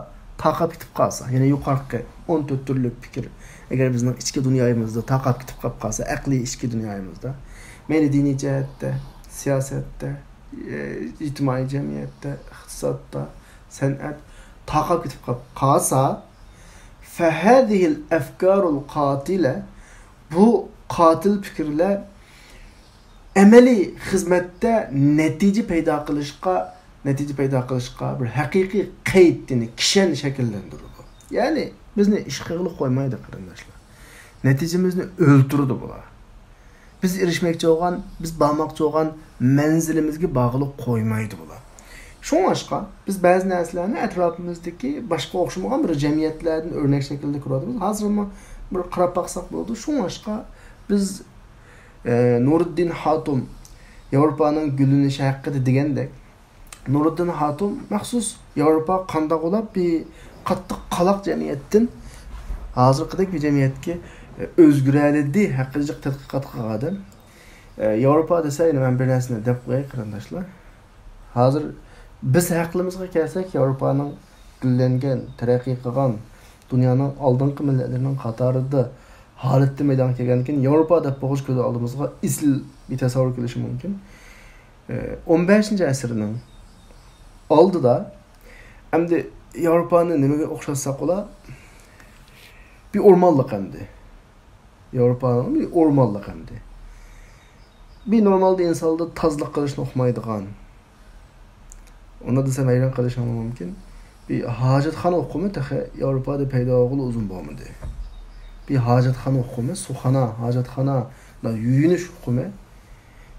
taqab ketib qolsa, ya'ni yuqorqi 14 turli fikr agar bizning ichki dunyoyimizda taqab ketib qolsa, aqliy ichki dunyoyimizda Meyli dini cihetde, siyasette, ictimai cemiyette, iktisatta, sanat taqab ketib qalsa, fehadihil efkarul qatile, bu qatil fikirler amaliy xizmatda natija paydo qilishga bir haqiqiy qaydini, kishini shakllantiradi. Ya'ni bizni ish qilib qo'ymaydi qarindoshlar. Natijamizni o'ltirdi bular. Biz erishmoqchi bo'lgan, biz bormoqchi bo'lgan manzilimizga bog'liq qo'ymaydi bular. Shunga biz ba'zi narsalarni atrofimizdagi boshqa o'xshamagan bir jamiyatlardan o'rnak shaklda ko'ramiz. Hozir bir qarab baqsaq bo'ldi. Shunga biz Nuriddin Hatum Yevropaning gulinishi haqida degandek, Nuriddin Hatum maxsus Yevropa qanday bo'lib bir qattiq qaloq jamiyatdan hozirgidek bir jamiyatga o'zgaradi haqida tadqiqot qilgan. Yevropa desa, men bir narsani deb qo'yay qarindoshlar. Hozir biz haqlimizga kelsak, Yevropaning gullangan, taraqqiy qilgan dunyoning oldingi millatlarining qatorida holatda maydonga kelgandan keyin Yevropa deb bo'g'ish ko'zi oldimizga isl bir tasavvur qilishi mumkin. 15-asrning oldida endi Yevropani nimaga o'xshatsak ular bir o'rmonliq endi. Yevropaning bir o'rmonliq endi. Bir normalda insonda tozlik qilishni o'qimaydigan. Ona desem hayran qilishim mumkin. Bir hojatxona o'qimi taxi Yevropada paydo bo'lib uzun bo'lmadi. Bir hojatxona o'qimi, suxona, hojatxona, yuyinish o'qimi.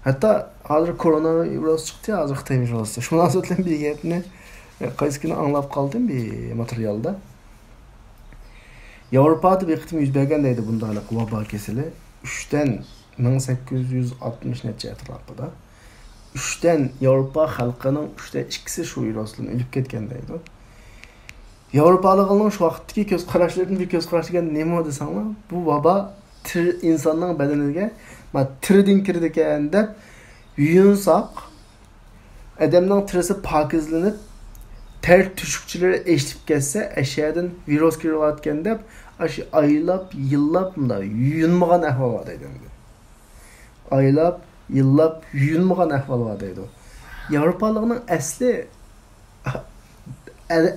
Hatta hozir koronavirus chiqdi, hozir Xitoy virusi. Shu munosabat bilan bir gapni qaysi kuni anglab qoldim bir materialda. Yevropada bir qitim yuz bergan deydi bunday vabo kasali. 3dan 1860 necha atrofida. 3dan Yevropa xalqining 2si shu virusdan o'lib ketgan deydi. Yevropaliklarning shu vaqtdagi ko'z qarashlaridan bir ko'z qarash degan nima desanglar, bu vabo insonning badaniga tiridin kirdi ekan deb yuyunsak, adamning tirisi pokizlanib, ter tüşükçileri eşitip geçse, eşyadan virüs kiriyotgan deb, aşı aylab, yillab da yuyunmagan ahval var deydi. Aylab, yillab yuyunmagan ahval var deydi. Yevropalıqның asli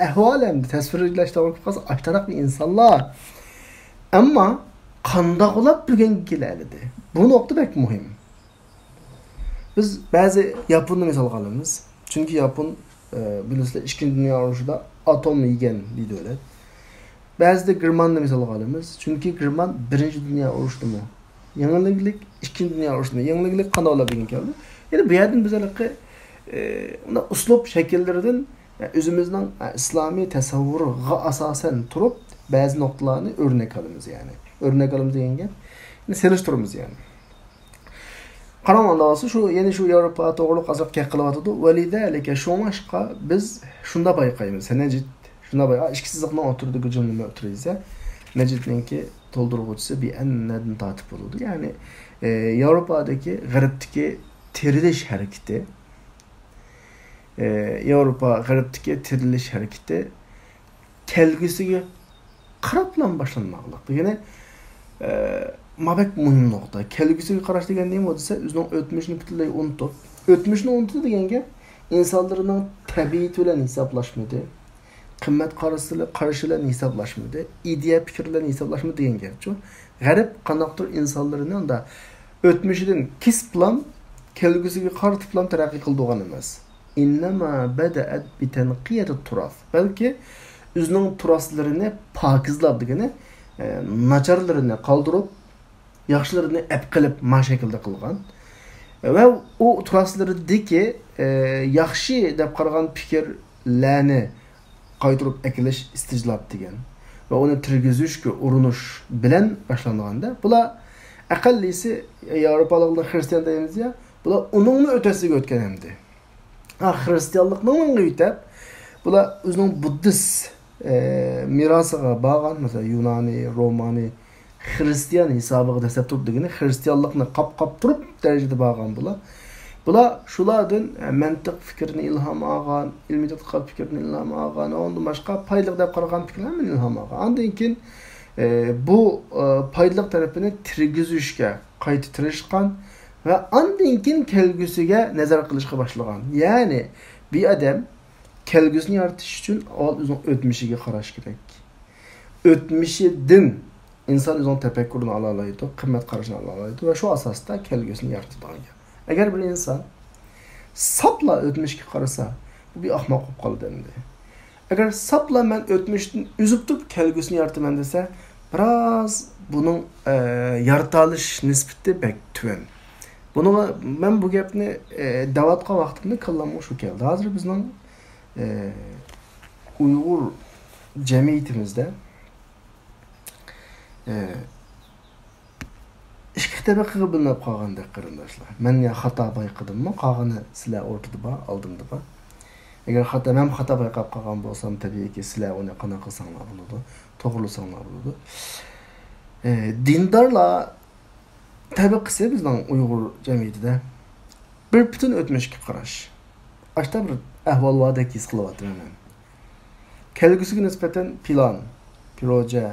ahval hem de tasvirlashtirib qalsa aştaraq bir insanlar. Ama qandaq olab bilgan keladi. Bu nokta pek muhim. Biz bazı Yapon'u misal qilamiz. Çünkü Yapon bilirsizler 2. Dünya Urushida atom yegan deydi öyle. Bazıda German'da misal qilamiz. Çünkü German 1. Dünya Urushidamu. Yangilik 2. Dünya Urushida. Yangilik qanday olib bilgan keldi. Yani bu yerden bizlarga uslub şekillerinden özümüzden İslami tasavvurga asasen turup bazı noktalarını örnek alımız yani. Örnek alımız degenge selishtiramiz yani. Qaramanda olsa şu yeni şu Yevropa to'g'ri qazib qilyapti. Validalika shomashqa biz shunda bayqaymiz. Necid shunda bayqa ishsizlikdan o'tirdi jumlani o'tiraysa, Necidninki to'ldiruvchisi bir annadan tatib bo'ldi. Ya'ni Yevropadagi g'arbdagi tirilish harakati Yevropa g'arbdagi tirilish harakati kelgusiga qarablan boshlanmoqda. Ya'ni mabek muhim nokta. Kelgusiga qarash degan nima desa, o'zining o'tmishini butunlay unutib, o'tmishni unutdi deganga insonlarning tabiat bilan hisoblashmadi, qimmat qarashilar hisoblashmadi, ideya fikrlar hisoblashmadi degan gapchu. G'arb qanaqdir insonlarning da o'tmishidan kisblan kelgusiga qaratiblan taraqqiy qildigan emas. Innama bada'at bi tanqiyati turas. Balki o'zining turaslarini pokizlab degani nacharlarini qoldirib yaxshilarini ap qilib ma shaklda qilgan va u turaslardagi yaxshi deb qaragan fikrlarni qaytirib akilish istijlab degan va uni tirgizishga urinish bilan boshlanganda bular aqallisi Yevropaliklar xristian deymiz ya, bular uningni o'tasiga o'tgan endi. Xristianlikning o'tib bular o'zining buddist mirosiga bağlan, mesela Yunani, Romani, Hristiyan hesabıga desep turib degeni Hristiyanlıqni qap turib derecede bağlan bular. Bular şulardan mantiq fikrini ilham algan, ilmiy tadqiqot fikrini ilham algan, ondan başqa payliq deb qaragan fikrlarni ilham algan. Ondan keyin bu payliq tarafini tirgizishga qayta tirishgan ve andinkin kelgüsüge nazar kılışka başlagan. Yani bir adam kelgüsünü yaratish üçün o'zining o'tmishiga qarash kerak. O'tmishidan inson o'zining tafakkurini ola oladi, qimmat qarashini ola oladi va shu asosda kelgusini yaratib olgan. Agar bir inson sapla o'tmishga qarasa, bu bir ahmoq bo'lib qoladi endi. Agar sapla men o'tmishdan uzib turib kelgusini yarataman desa, biroz buning yarata olish nisbati bek tuvan. Buni men bu gapni davatqa vaqtimda kallamga shu keldi. Hozir bizning Uyg'ur cemiyetimizde ikki tabaqa bilinib qolgandek qarindoshlar. Men ya xato bayqadimmi? Qolgani sizlar o'rtada oldimda bor. Agar men xato bayqab qolgan bo'lsam, tabiiyki sizlar uni qanaqa qilsanglar bo'ladi, to'g'rilasanglar bo'ladi. Dindorlar tabaqasi bizning Uyg'ur jamiyatida bir butun o'tmishga qarash. Ashta bir ahvollarda his qilyapman men. Kelgusiga nisbatan plan, proje,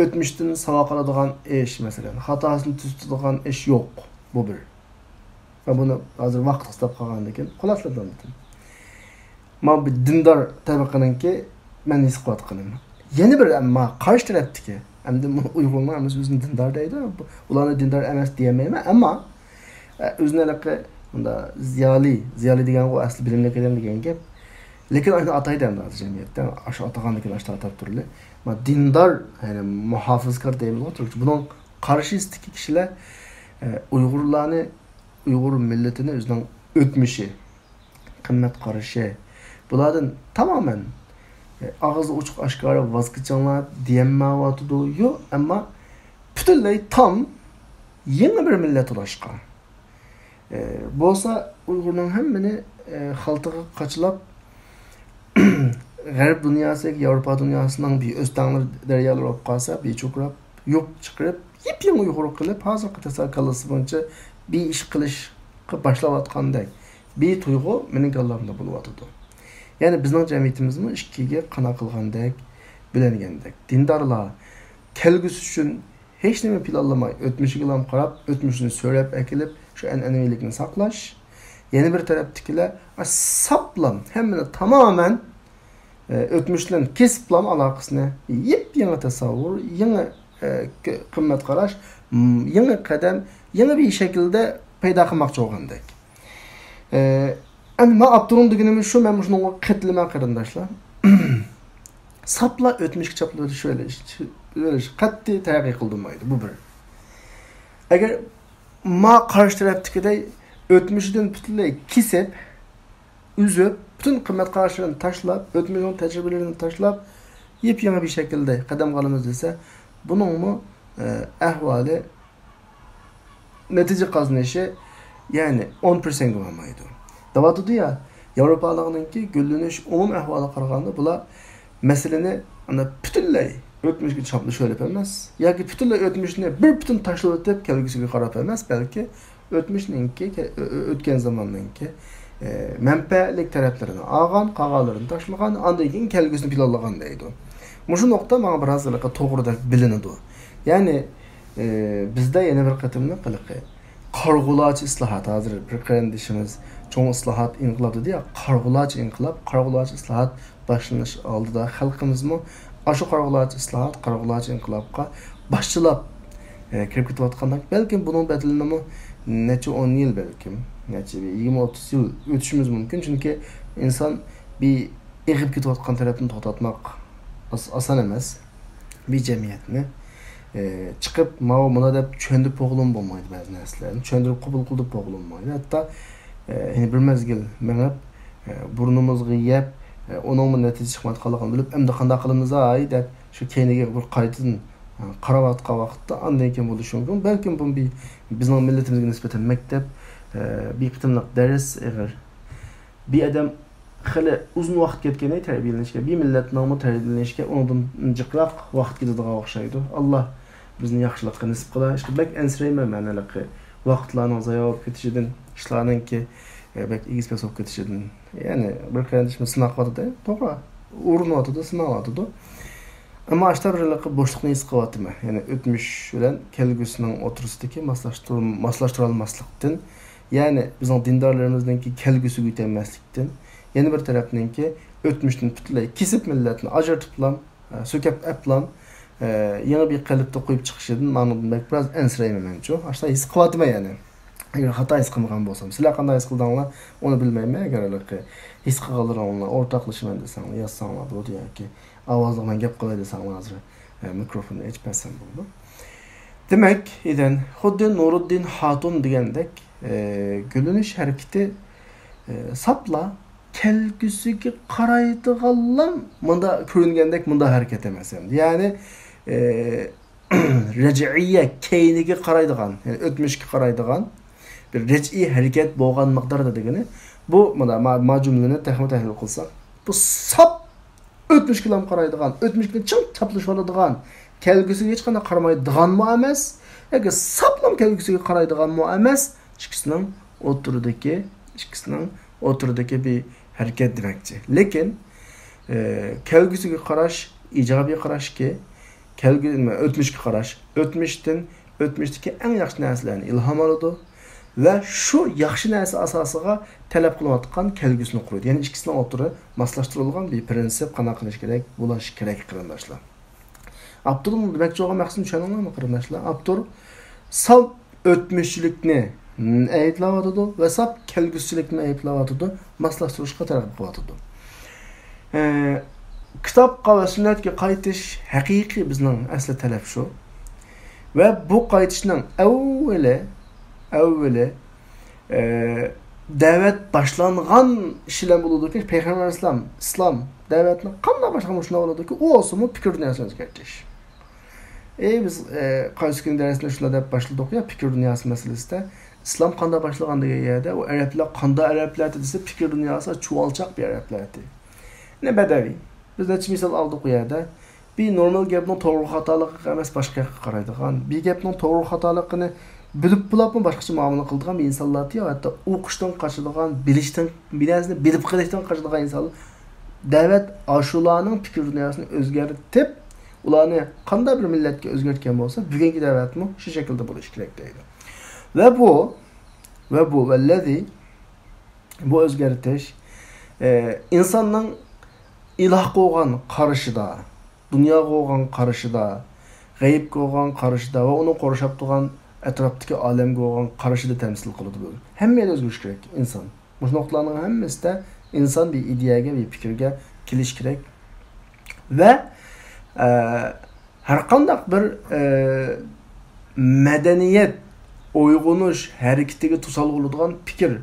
o'tmishdan savoq oladigan ish, masalan, xatosini tuzadigan ish yo'q. Bu bir. Va buni hozir vaqt hisob qilgandan keyin xulosaladim. Men bir dindor tabaqaninki men his qilyapman. Yana bir ammo qarshi tarafdagi, endi Uyg'urlar o'zini dindor deydi. Ularni dindor emas deyamayman, ammo o'zlariga bunda ziyoli degan o asli bilimli kelgan degan gap. Lekin ayni ataydi ham hozir jamiyatda, aşu atagandan keyin atab turli. Ma dindor, ya'ni muhofizkor deymiz o'tirib. Buning qarshisidagi kishilar Uyg'urlarni, Uyg'ur millatini o'zining o'tmishi, qimmat qarashi, bulardan tamoman og'iz ochiq oshkora voz kechinglar deyilmayotdi. Yo'q, ammo butunlay tam yangi bir millat ulashgan. Bo'lsa Uyg'urning hammani xaltaga qachlab G'arb dunyosiga, Yevropa dunyosining bir o'stanlar daryolar olib qolsa, bir cho'krab, yo'q chiqarib, yep-yangi Uyg'ur qilib, hozirgi tasavvurlasi bo'yicha bir ish qilishga boshlayotgandek bir tuyg'u mening kallamda bo'lyotdi. Ya'ni bizning jamiyatimizni ikkiga qana qilgandek, bilingandek. Dindorlar kelgusi uchun hech nima planlamay, o'tmishiga ham qarab, o'tmishini so'rab akilib, shu an'anavilikni saqlash. Yana bir tarafdagilar saplam, hammani tamoman o'tmishdan kesiblam aloqasini yep-yangi tasavvur, yangi qimmat qarash, yangi qadam, yangi bir shaklda paydo qilmoqchi bo'lgandek. Endi men Abdurun deganimiz shu, men shunga qatliman qarindoshlar. Sapla o'tmishga chapladi shöyle qat'iy targ'ib qildirmaydi bu bir. Agar ma qarshi tarafdagiday o'tmishidan butunlay kesib, uzib, bütün qimmat qarashlarini tashlab, o'tmishning tajribalarini tashlab, yep-yangi bir shaklda qadam qilamiz desa, buningmi ahvoli natija qozonishi, ya'ni 10% bo'lmaydi. Davatudu ya, Yevropalikninki gullanish umum ahvoli qaraganda bular masalani ana butunlay o'tmishga chaplab sho'lab emas, yoki butunlay o'tmishni bir butun tashlab o'tib kelgusiga qarab emas, balki o'tmishninki, o'tgan zamonninki manfaatlik taraflarini olgan, qolganlarini tashlagan, undan keyin kelgusini planlagan deydi. Mushu nuqta menga biroz to'g'ridek bilinadi. Ya'ni bizda yana bir qatimli qiliqi qarg'ulachi islohot, hozir bir qarindishimiz cho'ng islohot inqilob dedi ya, qarg'ulachi inqilob, qarg'ulachi islohot boshlanish oldida xalqimizmi shu qarg'ulachi islohot, qarg'ulachi inqilobga boshchilab kirib ketayotganda, balkim buning bedelinimi necha 10 yil, balkim necha 20-30 yil o'tishimiz mumkin, chunki inson bir eg'ib ketayotgan tarafini to'xtatmoq oson emas. Bir jamiyatni chiqib mana deb cho'ndib bo'g'lim bo'lmaydi, ba'zi narsalarni cho'ndirib qabul qilib bo'g'ilmaydi. Hatto bir mezgil menib burnimizga yeb, onun natija chiqmay qolgan bilib, endi qanday qilamiz ay deb shu keyniga bir qaytadan qarovatga vaqtda andan keyin bo'lishi mumkin. Balkim bu bizning millatimizga nisbatan maktab bir qitimliq dars eğer bir adam xili uzun vaqt ketgani tarbiyalanishga, bir millatning tarbiyalanishga undan jiqroq vaqt ketadigan o'xshaydi. Alloh bizni yaxshilikqa nisb qiladi. Ishqi bak ansirayman manalaqi vaqtlarning zoya bo'lib ketishidan, ishlarningki bak egizpes bo'lib ketishidan. Ya'ni bir qarindishimiz sinab qoldi, to'g'ri. Urinayotdi, sinayotdi. Ama aşta bir boşlukni his kılatıma. Yani ötmüş bilen kelgüsünün oturusundaki maslashtirolmaslikdan, yani bizning dindarlarimizdagi kelgüsü gütenmeslikdan, yana bir tarafdanki ötmüşten butunlay kesip milletni ajratib bilan, sökep ep bilan yana bir qalbda qo'yib chiqishidan ma'nodan biraz ensirayman menchu. Aşta his kılatıma yani. Eğer hata his qilmagan bo'lsam, sizlar qanday his qildinglar, onu bilmayman. Agar his qilganlaringlar o'rtoqlashaman desanglar, yozsanglar bo'ladi yoki ovozli men gap qilay desanglar hozir mikrofonni ochmasam bo'ladi. Demek, eden xuddi Nuruddin Hatun degandek gülünüş hareketi sapla kelgüsüge qaraydiganlar mında ko'ringandek mında hareket emas endi. Yani rej'iye keyniga qaraydigan, yani o'tmishga qaraydigan bir rej'i hareket bo'lgan miqdorda degani bu mana majumlani tahlil qilsak, bu sap o'tmishga ham qaraydigan, o'tmishga ching chaplashib oladigan, kelgusiga hech qanday qaramaydiganmi emas, yoki saplam kelgusiga qaraydiganmi emas, ikkisining o'rtadagi bir harakat demakchi. Lekin kelgusiga qarash ijobiy qarashki, o'tmishga qarash, o'tmishdagi eng yaxshi narsalarni ilhom oladi ve şu yaxshi narsa asosiga talab qilayotgan kelgusini quradi. Yani ikkisining o'rtida moslashtirilgan bir prinsip qana qilish kerak, bo'lish kerak qarindoshlar. Abdur demakchi bo'lgan maqsadni tushuninglarmi qarindoshlar? Abdur sal o'tmishlikni ayblawatadi ve sap kelgusilikni ayblawatadi, moslashtirishga taraf qilyotadi. Kitobga va sunnatga qaytish haqiqiy bizning asli talab shu. Ve bu qaytishning avveli davet başlanğan işlem buludur ki Peygamber İslam davetini qanday başlamışına buludur ki o olsun mu fikir dünyasını özgertiş. Biz qaysi gün dersinde şuna deb başladık ya fikir dünyası meselesinde. İslam qanday başlagan degan yerde o Araplar qanday Araplar dese fikir dünyası çoğalacak bir Araplardı. Ne bedevi. Biz de misal aldık bu yerde. Bir normal gapning to'g'ri xatolig'iga emas boshqa qaraydigan, bir gapning to'g'ri xatoligini bilib bulapmı başqacha muomala qiladigan bir insonlar yo, hatto o'qishdan qochadigan, bilishdan, bilasini bilib qilishdan qochadigan insonlar da'vat ashularning fikr dunyosini o'zgartib, ularni qanday bir millatga o'zgartgan bo'lsa, bugungi da'vatmi shu shaklda bo'lishi kerak deydi. Va bu vallazi bu o'zgartish insonning ilohga bo'lgan qarashida, dunyoga bo'lgan qarashida, g'aybga bo'lgan qarashida va uni qorashab turgan etrafdaki alemge olan karşıda temsil kılıdı böyle. Hem yerde özgürlük gerek insan. Bu noktaların hemmesi de insan bir ideyage, bir fikirge kiliş gerek. Ve her kandak bir medeniyet uygunuş hareketine tutsal oludğan fikir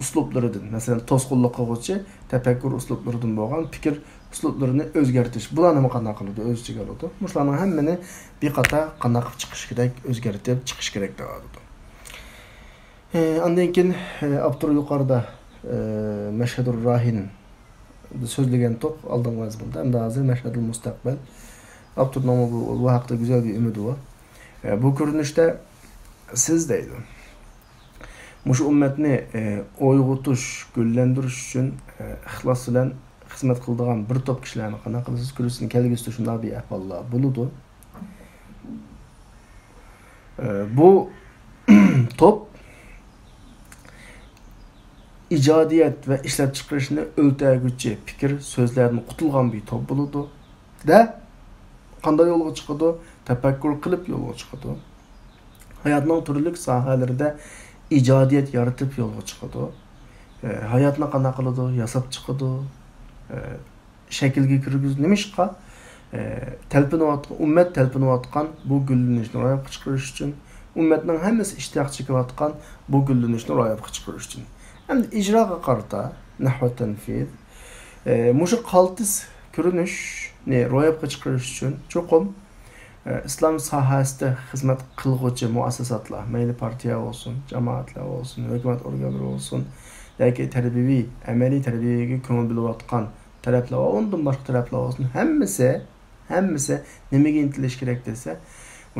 usluplarıdır. Mesela tosqulluqqa qo'shchi tefekkür usluplarıdır bo'lgan fikir usluplarını özgertish. Bularni nima qanday qiladi? O'z ichiga oladi. Mushlarning hammani bir qata qanday qilib chiqish kerak, o'zgartirib chiqish kerak deydi. Ondan keyin Abdur yuqorida Mashhadur Rahin so'zlagan to'q oldingi mazmunda, endi hozir Mashhadul Mustaqbal. Abdur nomi bu haqda güzel bir umidi var. Bu ko'rinishda siz deydi. Muş ümmetni oyg'utish, gullantirish uchun ixlos bilan xizmat qiladigan bir top kishilarni qanday qilasiz ko'rishni kelgusida shunday bir ahvollar bo'ladi. Bu top ijodiyat va ishlab chiqarishni o'ltaguvchi fikr so'zlarni qutilgan bir top bo'ladi. Da qanday yo'lga chiqadi? Tafakkur qilib yo'lga chiqadi. Hayotning turli sohalarida ijodiyat yaratib yo'lga chiqadi. Hayotni qanday qiladi? Yasab chiqadi. Shaklga kirgizib nimishqa ummat talpinayotgan bu gullanishni ro'yobga chiqarish uchun, ummatning hammasi ishtiyoq chekayotgan bu gullanishni ro'yobga chiqarish uchun. Endi ijroga qarata nahva tanfiz mushu qaltis ko'rinishni ro'yobga chiqarish uchun cho'qim islom sohasida xizmat qilguvchi muassasatlar, mayli partiya bo'lsin, jamoatlar bo'lsin, hukumat organlari bo'lsin, yoki tarbiyaviy, amaliy tarbiyaga ko'ngil bo'layotgan taraflar va undan boshqa taraflar bo'lsin, hammasi nimaga intilish kerak desa,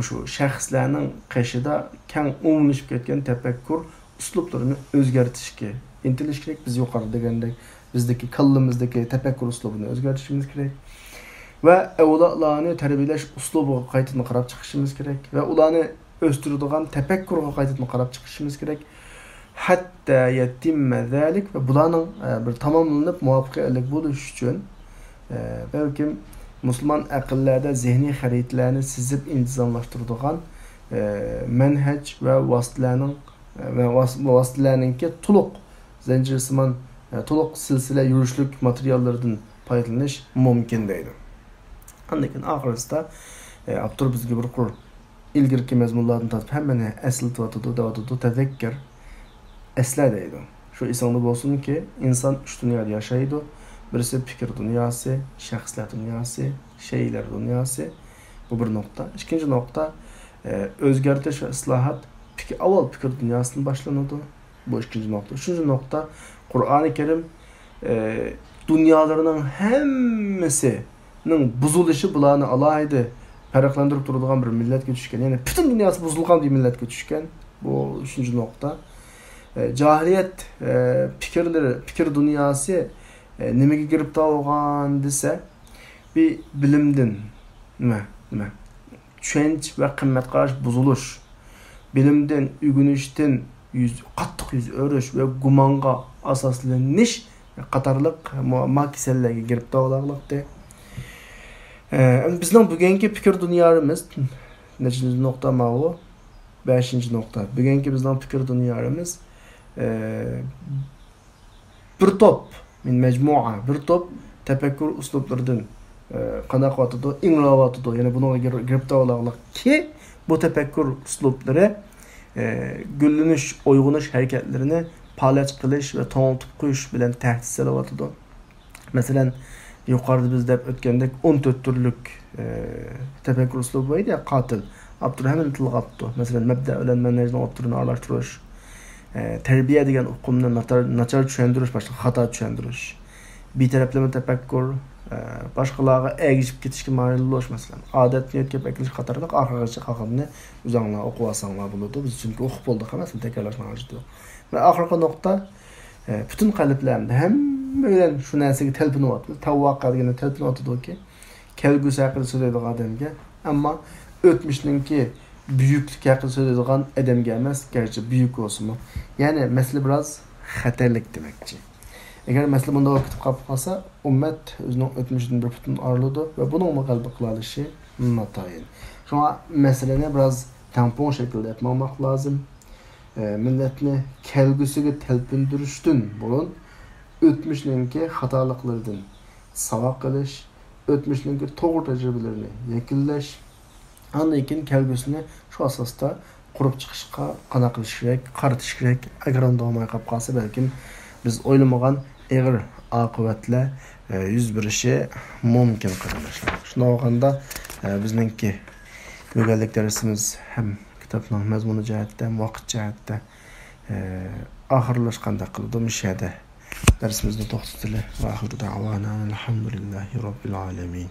shu shaxslarning qishida keng umumlashib ketgan tafakkur uslublarini o'zgartirishga intilish kerak. Biz yuqorida degandek bizdagi kallamizdagi tafakkur uslubini o'zgartirishimiz kerak. ve evlatlarını terbiyeleş uslubu qaytadan qarab chiqishimiz kerak ve ularni o'stiradigan tefekkurga qaytadan qarab chiqishimiz kerak. Hatta yetimme zalik ve bularning bir tamamlanıp muvaffaqiyatli bo'lish uchun belki Müslüman aqllarda zihni xaritlarni sizib intizomlashtiradigan manhaj ve vasıtalarninki to'liq zanjirsimon to'liq silsila yurishlik materiallardan foydalanish mumkin deydi. Andakin oxirisida Abdur bizga bir qur ilgirki mazmunlardan tatib hammani eslatib o'tadi, tazakkir esla deydi. Shu esingda bo'lsinki, inson uch dunyoda yashaydi. Birisi fikr dunyosi, shaxslar dunyosi, shaylar dunyosi. Bu bir nokta. İkinci nokta o'zgartirish ve islohot avval fikr dunyosidan boshlanadi. Bu ikinci nokta. Üçüncü nokta Kur'an-ı Kerim dünyalarının hemmisinin buzuluşu bularını alaydı farqlandirib turadigan bir milletga tushgan. Yani bütün dünyası buzulgan bir milletga tushgan. Bu üçüncü nokta. Cahiliyet fikir dünyası nimaga girib olgan desa bir bilimdin nima tushunch ve qimmat qarash buzuluş, bilimden ügünüşten qattiq yuz o'rish ve gumanga asoslanish qatorliq makisellarga girib olganlikda. Bizning bugungi fikr dunyomiz nechinchi nokta ma'lum? 5. nokta. Bugungi bizning fikr dunyomiz bir top mecmua, bir top tefekkür uslublardan qanaqatıdı, inglavatıdı. Yani buna girip olganlik ki bu tefekkür uslubları gülleniş, uyg'unish hareketlerini palach qilish ve to'ntib qo'yish bilan tahdid salavatidi. Masalan, yuqorida biz deb o'tgandek 14 turlik tefekkür uslubi var ya, qatil Abdurrahman tilg'abdi. Masalan, mabda bilan manhajning o'rtarini aralashtirish, terbiye degan uqumni nachar tushuntirish, boshqa xato tushuntirish, betaraflama tefekkür, başqalarga egishib ketishga mayil bo'lish, masalan, odatni yetkazib akilish qatorliq oxirigacha haqimni o'zinglar o'qib olsanglar bo'ladi. Biz chunki o'qib bo'ldik, hammasini takrorlashning hojati yo'q. Ve oxirgi nokta bütün qalblarimda hamma bilan shu narsaga talpinyapti. Tavvaqqa degani talpinyapti-ki, kelgusi haqida so'zlaydigan odamga, ammo o'tmishningki buyuklik haqida so'zlaydigan odamga emas, garchi buyuk bo'lsin-mi. Ya'ni masala biroz xatarlik demakchi. Eğer mesela bunda vakit kapı kalsa, ümmet özünün ötmüşünün bir bütün arlıdı ve bunun mukalbi kılalışı natayin. Şu an meseleni biraz tampon şekilde yapmamak lazım. Milletini kelgüsüge telpindiriştin bulun. Ötmüşlüğünki hatalıklardan savak kılış, ötmüşlüğünki doğru tecrübelerini yekilleş. Anlayken kelgüsünü şu asasta kurup çıkışka kana kılış gerek, qartış gerek. Eğer onda olmaya kapı kalsa belki biz oylamagan eğer akıbetle yüz birishi mümkün kılınır. Şuna olganda bizninki mügellik dersimiz hem kitapның mazmunu cəhətdə, hem vaqt cəhətdə ahırlaşqanda qıldı müşahede dersimizni toxtutulu. Və axiru da'vana elhamdülillahi rabbil alamin.